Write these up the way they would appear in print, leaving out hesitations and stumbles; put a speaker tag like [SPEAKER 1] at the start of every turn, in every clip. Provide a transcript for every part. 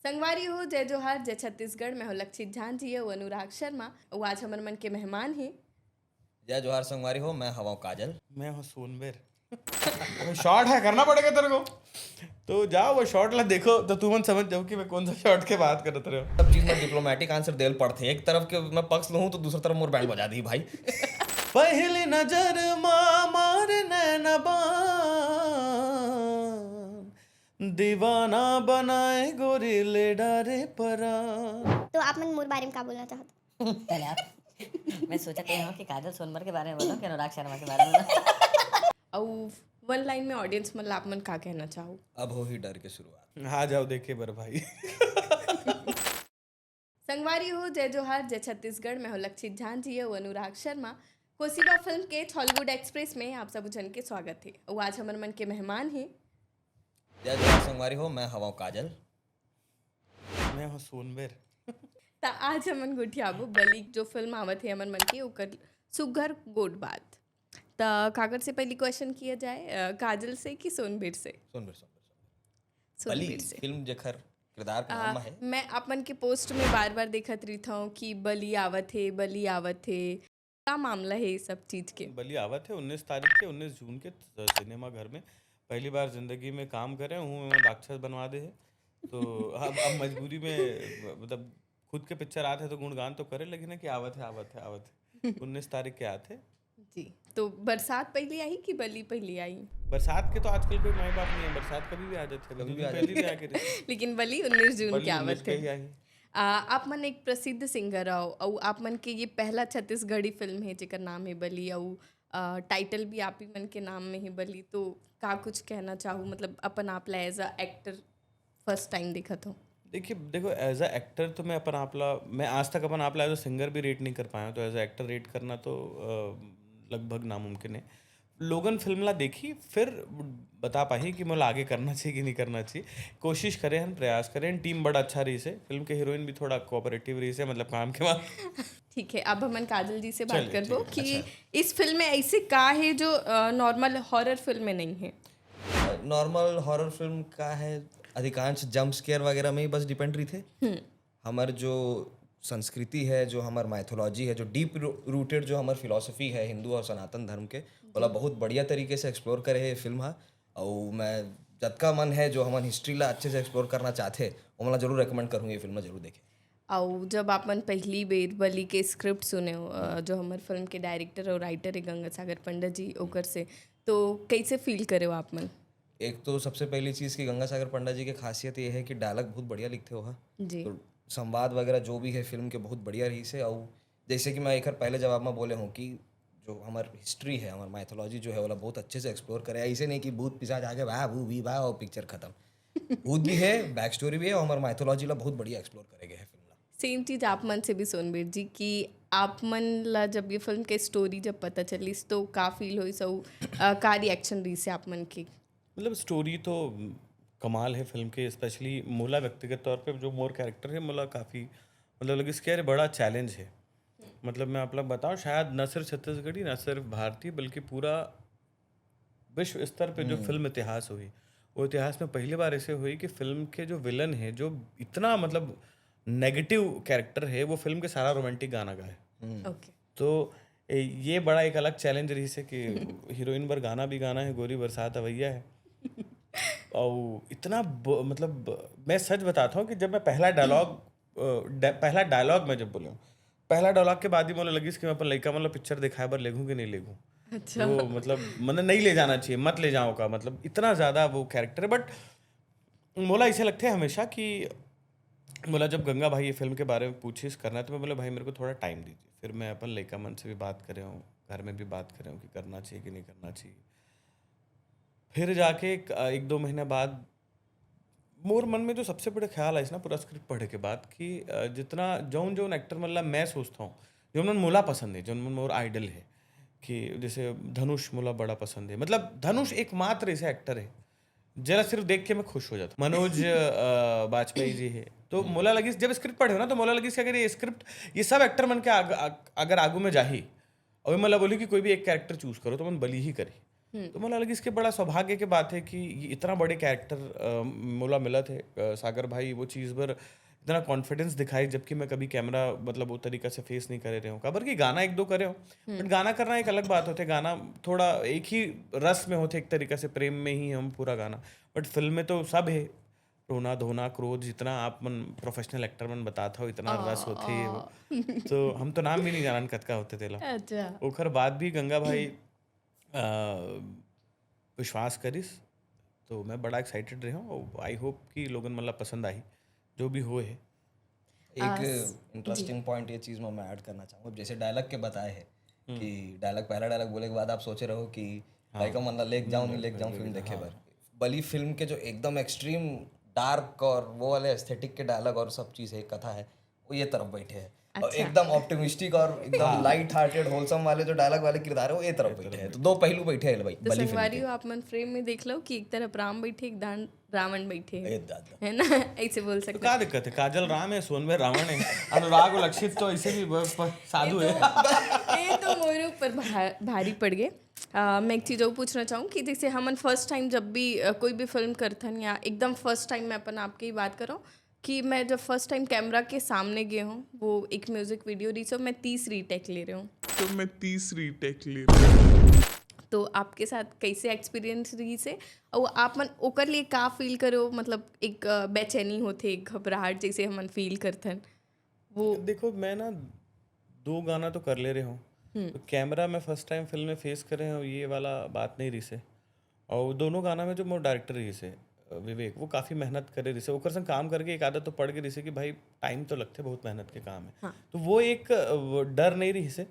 [SPEAKER 1] संगवारी हो जय जोहार जय छत्तीसगढ़। मैं हूँ लक्षित झांझी है वो अनुराग शर्मा वो आज हमारे मन के मेहमान हैं।
[SPEAKER 2] जय जोहार संगवारी हो। मैं हवा काजल।
[SPEAKER 3] मैं हूँ सोनबेर। वो शॉट है, करना पड़ेगा तेरे को। तो जाओ वो शॉट ला देखो तो तुम समझ जाओ कि मैं कौन सा शॉट के बात कर रहे हो।
[SPEAKER 2] सब चीज में डिप्लोमेटिक आंसर देल पड़ते। एक तरफ के मैं पक्ष लूँ तो दूसरी तरफ मोर बैंड बजा दी भाई।
[SPEAKER 3] पहली नजर मार नैनबान दीवाना बनाए गोरी ले डारे परा।
[SPEAKER 4] तो आप मन मोर बारे में का बोलना चाहते हो?
[SPEAKER 5] पहले आप मैं सोचा हूँ कि काजल सोनमर के बारे में बोलो कि अनुराग शर्मा के बारे में बोलो।
[SPEAKER 1] और वन लाइन में ऑडियंस मतलब आप मन का कहना चाहो?
[SPEAKER 2] अब हो ही डर के शुरुआत।
[SPEAKER 3] हाँ जाओ देखे बर भाई।
[SPEAKER 1] संगवारी हो जय जोहार जय छत्तीसगढ़। मैं हूँ लक्षित झांझी है वो अनुराग शर्मा। कोसीबा फिल्म के हॉलीवुड एक्सप्रेस में आप सब जन के स्वागत है। वो आज हमारे मन के मेहमान हैं।
[SPEAKER 2] जय जोहार संगवारी हो। मैं हवा काजल।
[SPEAKER 3] मैं हूँ सोनबेर।
[SPEAKER 1] ता आज हमन गुठियाबू बली जो फिल्म आवत है हमन मन की ओकर सुघर गोट बात। ता कागज से पहली क्वेश्चन किया जाए काजल से कि सोनबीर से?
[SPEAKER 2] सुन बली
[SPEAKER 1] सोनबीर से।
[SPEAKER 2] फिल्म जेखर किरदार का नाम है।
[SPEAKER 1] मैं अपन के पोस्ट में बार बार देखत रही था कि बली आवत है क्या मामला है ये सब चीज के?
[SPEAKER 3] बली आवत है 19 तारीख के 19 जून के सिनेमा घर में। पहली बार जिंदगी में काम करे हूँ मैं, राक्षस बनवा दे है तो अब मजबूरी में मतलब खुद के पिक्चर आते हैं तो गुणगान तो करे, लेकिन है कि आवत है 19 तारीख के आते।
[SPEAKER 1] जी, तो बरसात पहले आई कि बली पहले आई?
[SPEAKER 3] बरसात के तो आजकल कोई माँ बाप नहीं है, बरसात कभी भी आ जाते हैं,
[SPEAKER 2] कभी भी आ
[SPEAKER 3] पहले भी आके रहते।
[SPEAKER 1] लेकिन बली 19 जून
[SPEAKER 3] बली
[SPEAKER 1] के
[SPEAKER 3] 19
[SPEAKER 1] आवत
[SPEAKER 3] के ही
[SPEAKER 1] है।
[SPEAKER 3] आई।
[SPEAKER 1] आप मन एक प्रसिद्ध सिंगर हो और आप मन के ये पहला छत्तीसगढ़ी फिल्म है जेकर नाम है बली और टाइटल भी आप ही मन के नाम में है बली। तो का कुछ कहना चाहूँ मतलब अपन आप ला as a actor first time देखा था?
[SPEAKER 3] देखो एज अ एक्टर तो मैं आज तक अपन आपला एज अ सिंगर भी रेट नहीं कर पाया, तो एज अ एक्टर रेट करना तो लगभग नामुमकिन है। लोगन फिल्म ला देखी फिर बता पाही कि मोला आगे करना चाहिए कि नहीं करना चाहिए। कोशिश करें हम, प्रयास करें। टीम बड़ा अच्छा रही से, फिल्म के हीरोइन भी थोड़ा कोऑपरेटिव रही से, मतलब काम के बाद।
[SPEAKER 1] ठीक है, अब हमन काजल जी से बात
[SPEAKER 3] चलिए,
[SPEAKER 1] करबो
[SPEAKER 3] ठीक
[SPEAKER 1] कि
[SPEAKER 2] अच्छा।
[SPEAKER 1] इस फिल्म में ऐसे का है जो नॉर्मल हॉरर फिल्म में नहीं है?
[SPEAKER 2] नॉर्मल हॉरर फिल्म का है, अधिकांश जंप स्केयर वगैरह में ही बस डिपेंड रही थे। हमार जो संस्कृति है, जो हमार माइथोलॉजी है, जो डीप रूटेड जो हमार फिलॉसफी है हिंदू और सनातन धर्म के, वाला बहुत बढ़िया तरीके से एक्सप्लोर करे है फिल्म हा। और मैं जतका मन है जो हमार हिस्ट्री ला अच्छे से एक्सप्लोर करना चाहते वो मैं जरूर रेकमेंड करूँगी ये फिल्म जरूर देखें।
[SPEAKER 1] और जब आपन पहली बेर बली के स्क्रिप्ट सुने हो जो हमारे फिल्म के डायरेक्टर और राइटर है गंगासागर पंडित जी ओकर से, तो कैसे फील करे हो आप मन?
[SPEAKER 2] एक तो सबसे पहली चीज़ कि गंगासागर पंडित जी की खासियत ये है कि डायलॉग बहुत बढ़िया लिखते हो।
[SPEAKER 1] जी,
[SPEAKER 2] तो संवाद वगैरह जो भी है फिल्म के बहुत बढ़िया रही से। और जैसे कि मैं एक पहले जवाब में बोले हूँ कि जो हमार हिस्ट्री है, हमार माइथोलॉजी जो है वो बहुत अच्छे से एक्सप्लोर करे। ऐसे नहीं कि भूत पिशाच आगे वाह भू भी वाह और पिक्चर खत्म। भूत भी है, बैक स्टोरी भी है और हमार माइथोलॉजी ला बहुत बढ़िया एक्सप्लोर करेंगे है फिल्म ला।
[SPEAKER 1] सेम चीज़ आप मन से भी सोनबीर जी कि आप मन ला जब ये फिल्म के स्टोरी जब पता चली तो का फील हुई सो का रिएक्शन रही से आप मन की?
[SPEAKER 3] मतलब स्टोरी तो कमाल है फिल्म के, स्पेशली मोला व्यक्तिगत तौर पे जो मोर कैरेक्टर है मोला काफ़ी मतलब लगे इसके यार बड़ा चैलेंज है। मतलब मैं आप लोग बताऊँ, शायद न सिर्फ छत्तीसगढ़ी न सिर्फ भारतीय बल्कि पूरा विश्व स्तर पे जो फिल्म इतिहास हुई, वो इतिहास में पहली बार ऐसे हुई कि फिल्म के जो विलन है, जो इतना मतलब नेगेटिव कैरेक्टर है, वो फिल्म के सारा रोमांटिक गाना गाए।
[SPEAKER 1] ओके,
[SPEAKER 3] तो ये बड़ा एक अलग चैलेंज रही से कि हीरोइन पर गाना भी गाना है, गोरी बरसात अवैया है। और इतना मतलब मैं सच बताता हूँ कि जब मैं पहला डायलॉग मैं जब बोलूँ, पहला डायलॉग के बाद ही मुझे लगी कि मैं अपन लड़का मतलब पिक्चर दिखाए बार लेगूँ कि नहीं लेगूँ।
[SPEAKER 1] अच्छा।
[SPEAKER 3] वो मतलब मैंने नहीं ले जाना चाहिए, मत ले जाओ का मतलब इतना ज़्यादा वो कैरेक्टर है। बट मोला ऐसे लगता है हमेशा कि बोला जब गंगा भाई ये फिल्म के बारे में पूछिस करना है तो मैं बोला भाई मेरे को थोड़ा टाइम दीजिए। फिर मैं अपन लड़का मन से भी बात कर रहा हूँ, घर में भी बात कर रहा हूँ कि करना चाहिए कि नहीं करना चाहिए। फिर जाके एक दो महीने बाद मोर मन में जो सबसे बड़े ख्याल आए ना पूरा स्क्रिप्ट पढ़े के बाद कि जितना जौन जौन एक्टर मतलब मैं सोचता हूँ जो मन मोला पसंद है, जो मन मोर आइडल है, कि जैसे धनुष मोला बड़ा पसंद है। मतलब धनुष एकमात्र ऐसे एक्टर है जरा सिर्फ देख के मैं खुश हो जाता। मनोज बाजपेयी जी है, तो मोला लगी जब स्क्रिप्ट पढ़े हो ना तो मोला लगी कि अगर ये स्क्रिप्ट ये सब एक्टर मन के अगर आगू में जाही और मैं बोली कि कोई भी एक कैरेक्टर चूज करो तो मन बली ही करी। तो मुझे लगा इसके बड़ा सौभाग्य की बात है कि ये इतना बड़े कैरेक्टर मोला मिला थे सागर भाई वो चीज़ पर इतना कॉन्फिडेंस दिखाई, जबकि मैं कभी कैमरा मतलब वो तरीका से फेस नहीं करे रहे हूँ। खबर कि गाना एक दो करे हो, बट गाना करना एक अलग बात होती है। गाना थोड़ा एक ही रस में होते, एक तरीके से प्रेम में ही हम पूरा गाना, बट फिल्म में तो सब है, रोना धोना क्रोध, जितना आप मन प्रोफेशनल एक्टर मन बताता हो इतना रस होते है वो। तो हम तो नाम भी नहीं जानन कतका होते तेला।
[SPEAKER 1] अच्छा
[SPEAKER 3] ओखर बाद भी गंगा भाई विश्वास करिस, तो मैं बड़ा एक्साइटेड रहा हूँ। आई होप कि लोगन मतलब पसंद आई जो भी हो है।
[SPEAKER 2] एक इंटरेस्टिंग पॉइंट ये चीज़ में मैं ऐड करना चाहूँगा, जैसे डायलॉग के बताए है कि डायलॉग पहला डायलॉग बोले के बाद आप सोचे रहो कि भाई का मतलब लेक जाऊँ नहीं लेक जाऊँ फिल्म देखे बार। बली फिल्म के जो एकदम एक्सट्रीम डार्क और वो वाले एस्थेटिक के डायलॉग और सब चीज़ है, कथा है, वो ये तरफ बैठे हैं। और एकदम ऑप्टिमिस्टिक और एकदम लाइट हार्टेड होलसम वाले जो डायलॉग वाले किरदार है वो ये तरफ बैठे हैं। तो दो पहलू बैठे हैं भाई
[SPEAKER 1] तो
[SPEAKER 2] बली
[SPEAKER 1] संगवारी हो आप मन फ्रेम में देख लो कि एक तरफ राम बैठे एक दान रावण बैठे हैं,
[SPEAKER 2] फिल्म दादा
[SPEAKER 1] है ना, ऐसे बोल
[SPEAKER 3] तो
[SPEAKER 1] सकते
[SPEAKER 3] क्या दिक्कत है, काजल राम है, सोनभद्र रावण है, अनुराग और लक्षित तो ऐसे भी साधु है।
[SPEAKER 1] ये तो मेरे ऊपर भारी पड़ गए। मैं एक चीज़ और पूछना चाहूँ कि जैसे हमन फर्स्ट टाइम जब भी कोई भी फिल्म करथन या एकदम फर्स्ट टाइम मैं अपन आपकी ही बात कर रहा हूँ कि मैं जब फर्स्ट टाइम कैमरा के सामने गए हूँ, वो एक म्यूजिक वीडियो रही सो मैं 30 रीटेक ले रही हूँ,
[SPEAKER 6] तो मैं 30 रीटेक ले रही
[SPEAKER 1] तो आपके साथ कैसे एक्सपीरियंस रही से और आप मन ओकर लिए का फील करो, मतलब एक बेचैनी होते एक घबराहट जैसे हमन फील करथन वो।
[SPEAKER 3] देखो मैं ना 2 गाना तो कर ले रहे हूँ, तो कैमरा में फर्स्ट टाइम फिल्म में फेस कर रहे हो ये वाला बात नहीं रही से। और दोनों गाना में जो मोर डायरेक्टर रही से विवेक, वो काफ़ी मेहनत करे रही से, ओकर संग काम करके एक आदत तो पड़ गई रही से कि भाई टाइम तो लगते, बहुत मेहनत के काम है। तो वो एक डर नहीं रही से।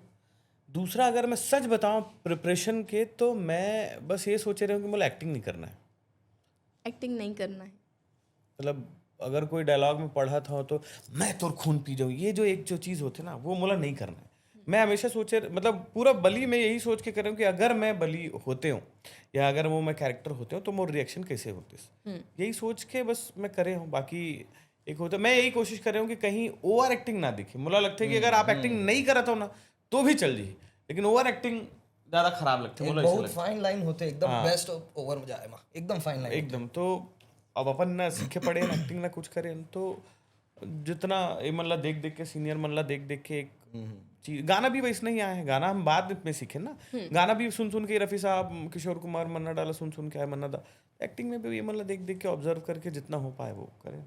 [SPEAKER 3] दूसरा अगर मैं सच बताऊं प्रिपरेशन के, तो मैं बस ये सोचे रहा हूँ कि मुझे एक्टिंग नहीं करना है।
[SPEAKER 1] एक्टिंग नहीं करना है,
[SPEAKER 3] मतलब अगर कोई डायलॉग में पढ़ा था तो मैं तो खून पी जाऊँ, ये जो एक जो चीज़ होती है ना, वो मुझे नहीं करना है। मैं हमेशा सोचे मतलब पूरा बली में यही सोच के कर रहा हूँ कि अगर मैं बली होते हूँ या अगर वो मैं कैरेक्टर होते हूँ तो मोर रिएक्शन कैसे होते, यही सोच के बस मैं करे हूँ। बाकी एक होता मैं यही कोशिश कर रहा हूँ कि कहीं ओवर एक्टिंग ना दिखे। मुझे लगता है कि अगर आप एक्टिंग नहीं करत हो ना तो भी चल जाइए, लेकिन ओवर एक्टिंग ज़्यादा खराब लगती है।
[SPEAKER 2] बहुत फाइन लाइन होते एकदम बेस्ट ओवर में जाए माँ एकदम फाइन लाइन
[SPEAKER 3] एकदम। तो अब अपन ना सीखे पड़े ना एक्टिंग ना कुछ करें, तो जितना ये मन ला देख देख के सीनियर मन ला देख देख के एक चीज, गाना भी वैसे नहीं आया है, गाना हम बाद में सीखे ना, गाना भी सुन सुन के रफ़ी साहब किशोर कुमार मन्ना डाला सुन सुन के आए मन्ना दा। एक्टिंग में भी ये मन ला देख देख के ऑब्जर्व करके जितना हो पाए वो करें।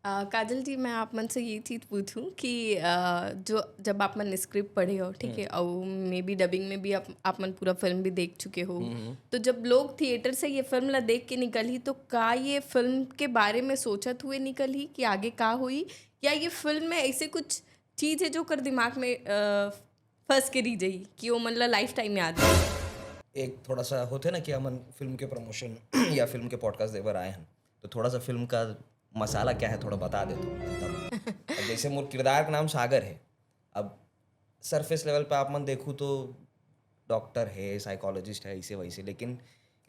[SPEAKER 1] काजल जी मैं आप मन से ये चीज़ पूछूं कि जो जब आप मन स्क्रिप्ट पढ़े हो, ठीक है, और मे बी डबिंग में भी आप मन पूरा फिल्म भी देख चुके हो, तो जब लोग थिएटर से ये फिल्म ला देख के निकली तो का ये फिल्म के बारे में सोचत हुए निकली कि आगे का हुई, या ये फिल्म में ऐसे कुछ चीज़ है जो कर दिमाग में फंस के रह जाई कि वो मन ला लाइफ टाइम याद है?
[SPEAKER 2] एक थोड़ा सा होते ना कि हम फिल्म के प्रमोशन या फिल्म के पॉडकास्ट देवर आए हैं, तो थोड़ा सा फिल्म का मसाला क्या है थोड़ा बता दे तो तब। अब जैसे मोर किरदार का नाम सागर है, अब सरफेस लेवल पे आप मन देखूँ तो डॉक्टर है, साइकोलॉजिस्ट है, ऐसे वैसे, लेकिन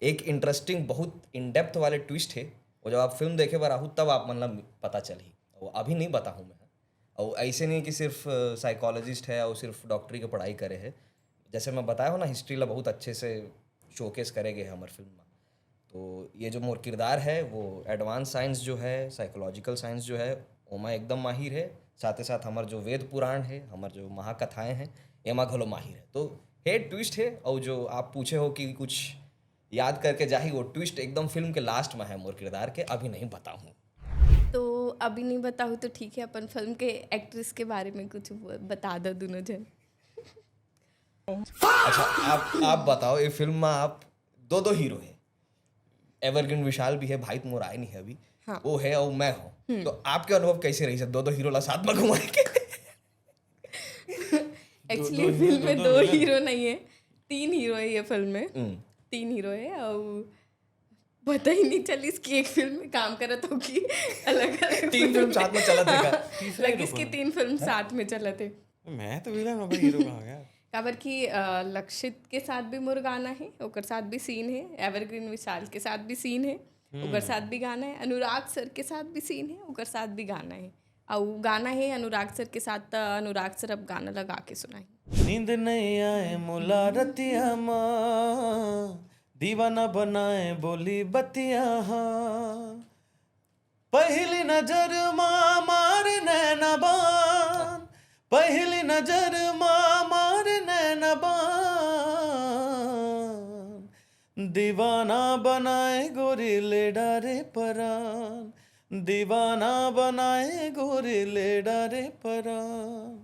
[SPEAKER 2] एक इंटरेस्टिंग बहुत इन डेप्थ वाले ट्विस्ट है वो जब आप फिल्म देखे बार आहू तब आप मतलब पता चली, वो अभी नहीं बताऊँ मैं। और ऐसे नहीं कि सिर्फ साइकोलॉजिस्ट है और सिर्फ डॉक्टरी की पढ़ाई करे है, जैसे मैं बताया हूँ ना हिस्ट्री ला बहुत अच्छे से शोकेस करेंगे हमारे फिल्म में। तो ये जो मोर किरदार है वो एडवांस साइंस जो है, साइकोलॉजिकल साइंस जो है ओमा एकदम माहिर है, साथ ही साथ हमारे जो वेद पुराण है, हमारे जो महाकथाएं हैं एमा घलो माहिर है। तो है ट्विस्ट है, और जो आप पूछे हो कि कुछ याद करके जाही, वो ट्विस्ट एकदम फिल्म के लास्ट में है मोर किरदार के, अभी नहीं बताऊँ।
[SPEAKER 1] तो अभी नहीं बताऊँ तो ठीक है, अपन फिल्म के एक्ट्रेस के बारे में कुछ बता दो दोनों जन।
[SPEAKER 2] अच्छा आप बताओ, ये फिल्म में आप दो हीरो है, एवरग्रीन विशाल भी है, भाई मोर आए नहीं है अभी, हाँ। वो है और मैं हूँ, तो आपके अनुभव कैसे रही है दो हीरो ला साथ में घुमाए के?
[SPEAKER 1] एक्चुअली फिल्म में 2 हीरो नहीं है, 3 हीरो है ये फिल्म में, 3 हीरो है, और पता ही नहीं चली इसकी एक फिल्म में काम करत होगी, अलग अलग
[SPEAKER 2] 3 फिल्म साथ में चला था
[SPEAKER 1] लग इसकी 3 फिल्म साथ में चला थे।
[SPEAKER 3] मैं तो विलन हो, हीरो कहाँ गया?
[SPEAKER 1] काबर की लक्षित के साथ भी मोर गाना है, ओकर साथ भी सीन है, एवरग्रीन विशाल के साथ भी सीन है, ओकर साथ भी गाना है, अनुराग सर के साथ भी सीन है, ओकर साथ भी गाना है, और गाना है अनुराग सर के साथ, अनुराग सर अब गाना लगा के सुनाई।
[SPEAKER 3] नींद नहीं आए मोला रतिया माँ, दीवाना बनाए बोली बतिया पहली नजर माँ मार नैनबान पहली नजर माँ मार नैनबान दीवाना बनाए गोरी ले डारे परान दीवाना बनाए गोरी ले डारे परान।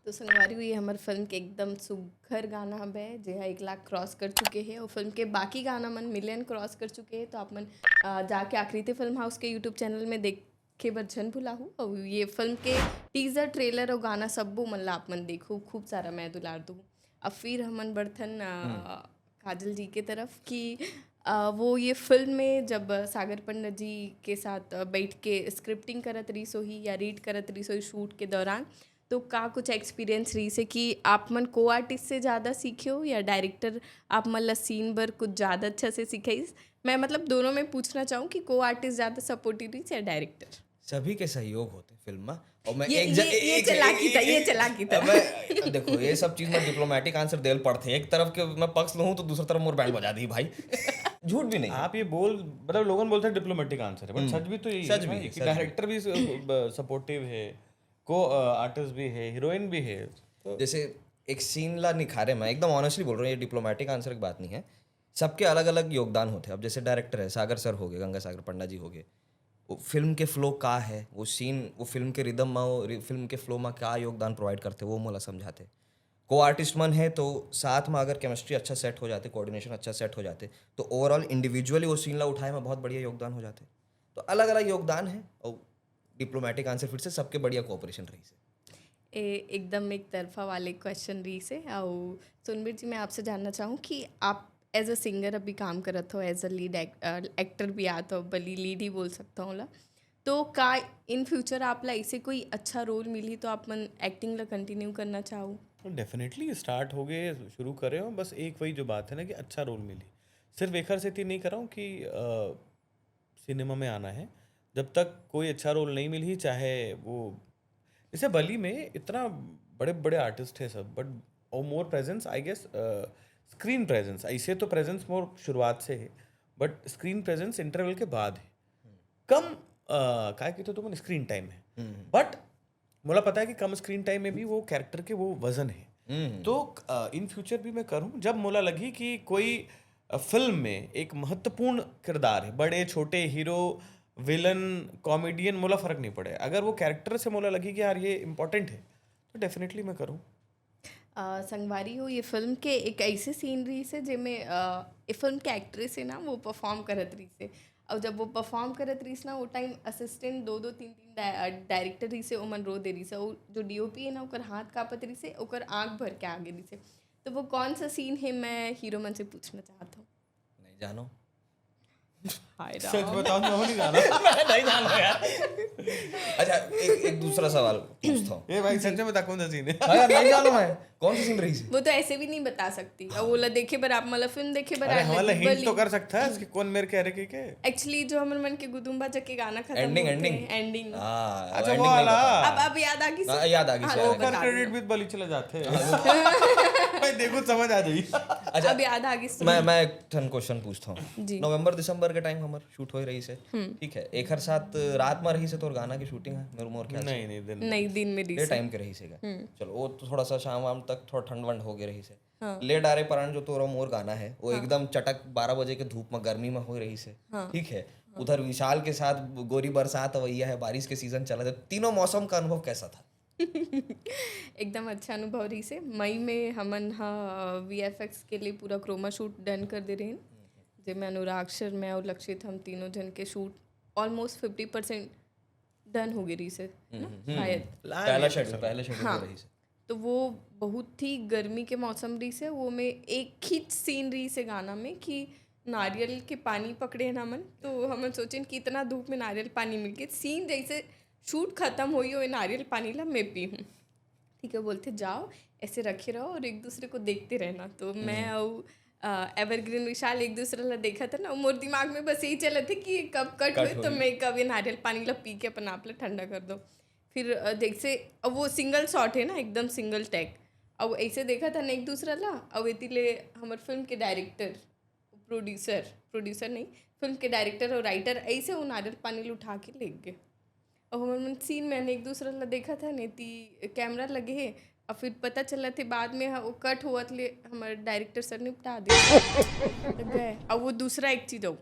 [SPEAKER 1] तो संगवारी हुई हमारे फिल्म के एकदम सुघर गाना बे जे 1 लाख क्रॉस कर चुके हैं और फिल्म के बाकी गाना मन मिलियन क्रॉस कर चुके हैं। तो आप मन जाके आकृति फिल्म हाउस के यूट्यूब चैनल में देखे बच्चन भुलाहू और ये फिल्म के टीजर ट्रेलर और गाना सब्बो मन ला आप मन देखो खूब सारा मैं दुलार दूँ। अब फिर हमन बर्थन काजल जी के तरफ कि वो ये फिल्म में जब सागर पंडित जी के साथ बैठ के स्क्रिप्टिंग करत रही सो ही या रीड करत रही सो शूट के दौरान तो का कुछ एक्सपीरियंस रही से कि आप मन को आर्टिस्ट से ज़्यादा सीखे हो या डायरेक्टर आप मन ला सीन बर कुछ ज़्यादा अच्छा से सीखाइस। मैं मतलब दोनों में पूछना चाहूँ कि को आर्टिस्ट ज़्यादा सपोर्टिव रही या डायरेक्टर।
[SPEAKER 2] सभी के सहयोग होते फिल्म में और मैं
[SPEAKER 1] ये चलाकी था
[SPEAKER 2] मैं देखो ये सब चीज में डिप्लोमेटिक आंसर देल पड़ते एक तरफ के मैं पक्ष लूँ तो दूसरी तरफ मोर बैंड बजा दी भाई झूठ भी नहीं
[SPEAKER 3] आप ये बोल मतलब लोगन बोलते हैं डिप्लोमेटिक आंसर है बट सच भी तो यही
[SPEAKER 2] सच
[SPEAKER 3] है
[SPEAKER 2] भी
[SPEAKER 3] ना
[SPEAKER 2] है,
[SPEAKER 3] कि
[SPEAKER 2] सच
[SPEAKER 3] डायरेक्टर भी सपोर्टिव है को आर्टिस्ट भी है हीरोइन भी है तो
[SPEAKER 2] जैसे एक सीन ला निखारे मैं एकदम ऑनेस्टली बोल रहा हूँ ये डिप्लोमेटिक आंसर की बात नहीं है। सबके अलग अलग योगदान होते हैं। अब जैसे डायरेक्टर है सागर सर हो गए गंगा सागर पंडा जी हो गए वो फिल्म के फ्लो का है वो सीन वो फिल्म के रिदम में वो फिल्म के फ्लो में क्या योगदान प्रोवाइड करते वो मला समझाते। को आर्टिस्ट मन है तो साथ में अगर केमिस्ट्री अच्छा सेट हो जाते कोऑर्डिनेशन अच्छा सेट हो जाते तो ओवरऑल इंडिविजुअली वो सीन ला उठाए में बहुत बढ़िया योगदान हो जाते। तो अलग अलग योगदान है और डिप्लोमेटिक आंसर फिर से सबके बढ़िया कोऑपरेशन रही से
[SPEAKER 1] एकदम एक तरफा वाले क्वेश्चन रही से और सुनबीर जी मैं आपसे जानना चाहूँ कि आप एज अ सिंगर अभी काम करत हो एज अ लीड एक्टर भी आता हो बली लीड ही बोल सकता हूँ ला तो का इन फ्यूचर आप ला इसे कोई अच्छा रोल मिली तो आप मन एक्टिंग ला कंटिन्यू करना चाहो।
[SPEAKER 3] डेफिनेटली स्टार्ट हो गए शुरू करे हो बस एक वही जो बात है ना कि अच्छा रोल मिली सिर्फ एक से नहीं कर रहा हूँ कि सिनेमा में आना है जब तक कोई अच्छा रोल नहीं मिली चाहे वो जैसे बली में इतना बड़े बड़े आर्टिस्ट है सब बट और more presence I guess screen presence ऐसे तो प्रेजेंस मोर शुरुआत से है बट स्क्रीन प्रेजेंस इंटरवल के बाद है कम क्या कहते हो तुम स्क्रीन टाइम है बट मुझे पता है कि कम स्क्रीन टाइम में भी वो कैरेक्टर के वो वजन है तो इन फ्यूचर भी मैं करूँ जब मुझे लगी कि कोई फिल्म में एक महत्वपूर्ण किरदार है बड़े छोटे हीरो विलन कॉमेडियन मोला फर्क नहीं पड़े अगर वो कैरेक्टर से मोला लगी कि यार ये इम्पोर्टेंट है तो डेफिनेटली मैं करूँ।
[SPEAKER 1] संगवारी हो ये फिल्म के एक ऐसे सीन रही से जिसमें ये फिल्म के एक्ट्रेस है ना वो परफॉर्म करत रही से और जब वो परफॉर्म करत रही ना वो टाइम असिस्टेंट दो तीन डायरेक्टर रही से ओमन रो दे रही से और जो डीओपी है ना ओकर हाथ कापत रही से ओकर आँख भर के आगे रही से तो वो कौन सा सीन है मैं हीरो मन से पूछना चाहता हूँ।
[SPEAKER 2] नहीं जानो
[SPEAKER 3] सच बताओ मैं नहीं जाना
[SPEAKER 2] नहीं जानो यार। अच्छा एक दूसरा सवाल पूछता हूँ
[SPEAKER 3] ये भाई सच में बता कौन सा सीन है
[SPEAKER 2] हाँ यार नहीं जानो मैं कौन सी सीन रही से
[SPEAKER 1] वो तो ऐसे भी नहीं बता सकती और वो ला देखे बर आप मतलब फिल्म देखे बर
[SPEAKER 3] अरे हमारा हिंट तो कर सकता है इसकी कौन मेरे कह रहे के
[SPEAKER 1] एक्चुअली जो हमर मन के गुदुम्बा जग के गाना खत्म
[SPEAKER 2] एंडिंग
[SPEAKER 3] अच्छा वो वाला
[SPEAKER 1] अब याद आ गई
[SPEAKER 2] याद आ गई
[SPEAKER 3] ओकर क्रेडिट भी बली चले जाते हैं भाई देखो समझ आ जाएगी।
[SPEAKER 1] अच्छा अब याद आ गई
[SPEAKER 2] मैं एक ठन क्वेश्चन पूछता हूँ। नवंबर दिसंबर के टाइम हमार शूट हो रही से ठीक है एक हर साथ रात में रही से तो गाना की शूटिंग है मेरे मोर ख्याल
[SPEAKER 3] नहीं नहीं दिन
[SPEAKER 1] नहीं दिन में
[SPEAKER 2] ये टाइम के रही से चलो वो तो थोड़ा सा शाम वाम तक थोड़ा ठंड वंड हो गई रही से ले डारे परान जो तोरा मोर गाना है वो एकदम चटक 12 बजे के धूप में गर्मी में हो रही से ठीक है उधर विशाल के साथ गोरी बरसात वैया है बारिश के सीजन चला था तीनों मौसम का अनुभव कैसा था।
[SPEAKER 1] एकदम अच्छा अनुभव रही से मई में हमन VFX के लिए पूरा क्रोमा शूट डन कर दे रहे हैं जिसमें अनुराग सर मैं और लक्षित हम तीनों जन के शूट ऑलमोस्ट 50% डन हो गई रही से शायद
[SPEAKER 2] पहला शेड्यूल
[SPEAKER 1] हाँ
[SPEAKER 2] रही से
[SPEAKER 1] तो वो बहुत ही गर्मी के मौसम रही से वो में एक ही सीन रही से गाना में कि नारियल के पानी पकड़े ना मन तो हम सोचें कि इतना धूप में नारियल पानी मिल के सीन जैसे शूट खत्म हुई हो नारियल पानी ला मैं पी हूँ ठीक है बोलते जाओ ऐसे रखे रहो और एक दूसरे को देखते रहना तो मैं और एवरग्रीन विशाल एक दूसरे ला देखा था ना मोर दिमाग में बस यही चला था कि कब कट हुए तो मैं कब ये नारियल पानी ला पी के अपन आप ला ठंडा कर दो फिर जैसे अब वो सिंगल शॉट है ना एकदम सिंगल टैग अब ऐसे देखा था ना एक दूसरा ला अब इतने हमारे फिल्म के डायरेक्टर प्रोड्यूसर नहीं, फिल्म के डायरेक्टर और राइटर ऐसे वो नारियल पानी उठा के ले गए। और हमारे मन सीन मैंने एक दूसरा ला देखा था नहीं ती कैमरा लगे है, और फिर पता चला थे बाद में वो कट हुआ थे, हमारे डायरेक्टर सर ने निपटा दिया तो गए। और वो दूसरा एक चीज़ हो,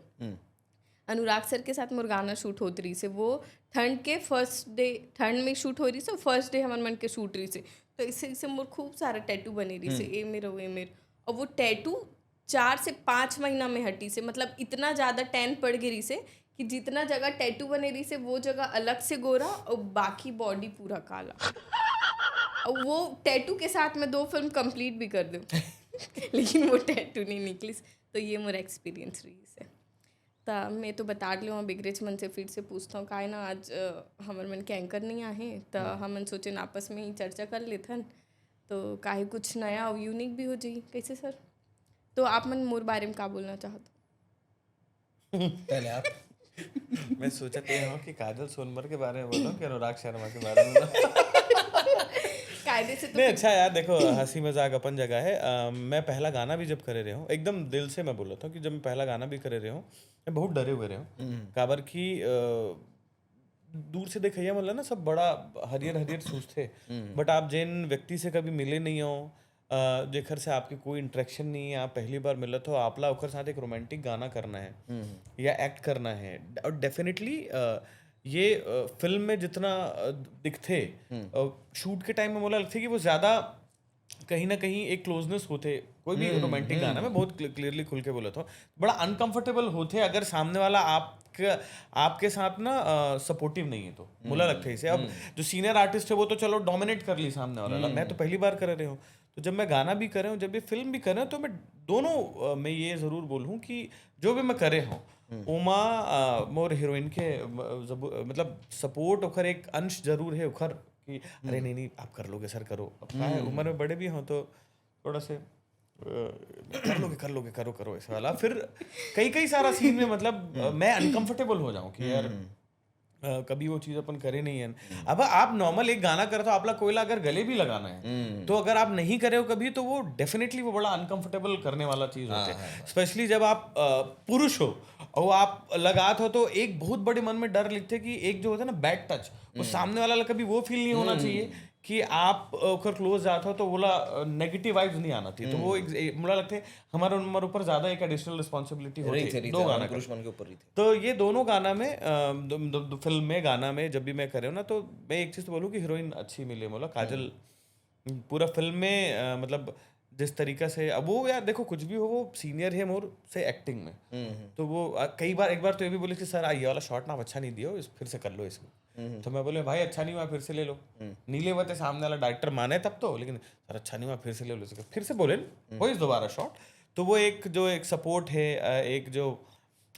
[SPEAKER 1] अनुराग सर के साथ मुर्गाना शूट होत रही से, वो ठंड में शूट हो रही से, फर्स्ट डे हमारे मन के शूट रही से, तो इससे मोर खूब सारा टैटू बने रही से, ए मेरा और वो टैटू 4 से 5 महीना में हटी से, मतलब इतना ज़्यादा टैन पड़ गई रही से कि जितना जगह टैटू बने रही से वो जगह अलग से गोरा और बाकी बॉडी पूरा काला। और वो टैटू के साथ मैं 2 फिल्म कंप्लीट भी कर दूँ लेकिन वो टैटू नहीं निकली। तो ये मेरा एक्सपीरियंस रही से। तो मैं तो बता रही हूँ बिगरेज मन से फिर से पूछता हूँ काहे ना आज हमारे मन के एंकर नहीं आए, तो हमन सोचे आपस में ही चर्चा कर लेथन, तो काहे कुछ नया और यूनिक भी हो जाए। कैसे सर? तो आप मन मोर बारे में का बोलना चाहते?
[SPEAKER 2] पहले आप।
[SPEAKER 3] मैं सोचते हूँ कि काजल सोनमर के बारे में बोलो कि अनुराग शर्मा के बारे में बोलो।
[SPEAKER 1] कायदे से तो
[SPEAKER 3] नहीं अच्छा यार, देखो हंसी मजाक अपन जगह है। मैं पहला गाना भी जब करे रहे हूँ, एकदम दिल से मैं बोला था कि जब मैं पहला गाना भी करे रहे हूँ, मैं बहुत डरे हुए रहे हूँ। काबर की दूर से देखिए मतलब ना सब बड़ा हरियर हरियर सूझ थे, बट आप जिन व्यक्ति से कभी मिले नहीं हो, जेखर से आपकी कोई इंटरेक्शन नहीं है, आप पहली बार मिलत हो, आपला ओकर साथ एक रोमांटिक गाना करना है या एक्ट करना है, और डेफिनेटली ये फिल्म में जितना दिखते शूट के टाइम में बोला लगता है कि वो ज़्यादा कहीं ना कहीं एक क्लोजनेस होते। कोई भी रोमांटिक गाना में बहुत क्लियरली खुल के बोला था, बड़ा अनकंफर्टेबल होते अगर सामने वाला आपके साथ ना सपोर्टिव नहीं है, तो मुझे लगता है इसे। अब जो सीनियर आर्टिस्ट है वो तो चलो डोमिनेट कर ली सामने वाला, मैं तो पहली बार कर रहे हूँ, तो जब मैं गाना भी कर रहा हूँ, जब ये फिल्म भी कर रहा हूँ, तो मैं दोनों मैं ये ज़रूर बोलूँ कि जो भी मैं करे हूँ उमा मोर हीरोइन के मतलब सपोर्ट ओखर एक अंश जरूर है ओखर कि अरे नहीं आप कर लोगे सर, करो। अब क्या है, उम्र में बड़े भी हों तो थोड़ा से कर लोगे करो ऐसा वाला। फिर कई सारा सीन में मतलब मैं अनकंफर्टेबल हो जाऊं कि यार कभी वो चीज़ अपन करे नहीं है। अब आप नॉर्मल एक गाना करते हो, आपला कोयला अगर गले भी लगाना है तो अगर आप नहीं करे हो कभी, तो वो डेफिनेटली वो बड़ा अनकंफर्टेबल करने वाला चीज़ होता है, स्पेशली जब आप पुरुष हो और आप लगात हो, तो एक बहुत बड़े मन में डर लिखते कि एक जो होता है ना बैड टच, वो सामने वाला कभी वो फील नहीं होना चाहिए कि आप ओकर क्लोज जाते हो तो बोला नेगेटिव वाइब्स नहीं आना चाहिए। तो वो मुझे लगता है हमारे उम्र ऊपर ज्यादा एक एडिशनल रिस्पॉन्सिबिलिटी होती है दो गाना पुरुष मन के ऊपर ही। तो ये दोनों गाना में फिल्म में गाना में जब भी मैं करे हूँ ना, तो मैं एक चीज़ तो बोलूँ कि हीरोइन अच्छी मिले, बोला काजल पूरा फिल्म में मतलब जिस तरीका से, अब वो यार देखो कुछ भी हो वो सीनियर है मोर से एक्टिंग में, तो वो कई बार एक बार तो ये भी बोले कि सर ये वाला शॉट ना अच्छा नहीं दियो, फिर से कर लो इसको। तो मैं बोले भाई अच्छा नहीं हुआ फिर से ले लो, नीले हुए सामने वाला डायरेक्टर माने तब तो, लेकिन सर अच्छा नहीं हुआ फिर से ले लो, फिर से बोले वो इस दोबारा शॉट। तो वो एक जो एक सपोर्ट है, एक जो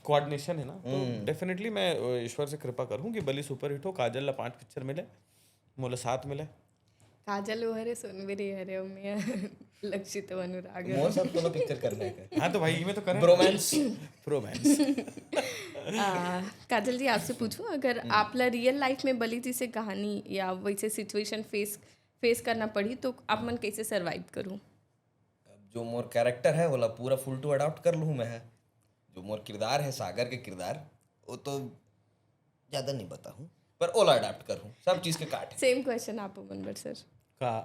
[SPEAKER 3] कोऑर्डिनेशन है ना, तो डेफिनेटली मैं ईश्वर से कृपा करूँ कि बली सुपर हिट हो, काजल 5 पिक्चर मिले, मोला 7 मिले।
[SPEAKER 1] काजल हरे सोनवेरी हरे मैं लक्षित अनुराग
[SPEAKER 2] मोर सब दोनों पिक्चर करने का।
[SPEAKER 3] हाँ तो भाई मैं तो कर
[SPEAKER 2] ब्रोमांस
[SPEAKER 1] काजल जी आपसे पूछूं, अगर आपला रियल लाइफ में बली जी से कहानी या वैसे सिचुएशन फेस करना पड़ी तो आप मन कैसे सरवाइव करूं?
[SPEAKER 2] जो मोर कैरेक्टर है वो पूरा फुल टू अडॉप्ट कर लूँ मैं। जो मोर किरदार है सागर के किरदार, वो तो ज़्यादा नहीं बताऊँ पर ओला अडॉप्ट करूँ, सब चीज़ के काट।
[SPEAKER 1] सेम क्वेश्चन आप मनबर सर
[SPEAKER 3] का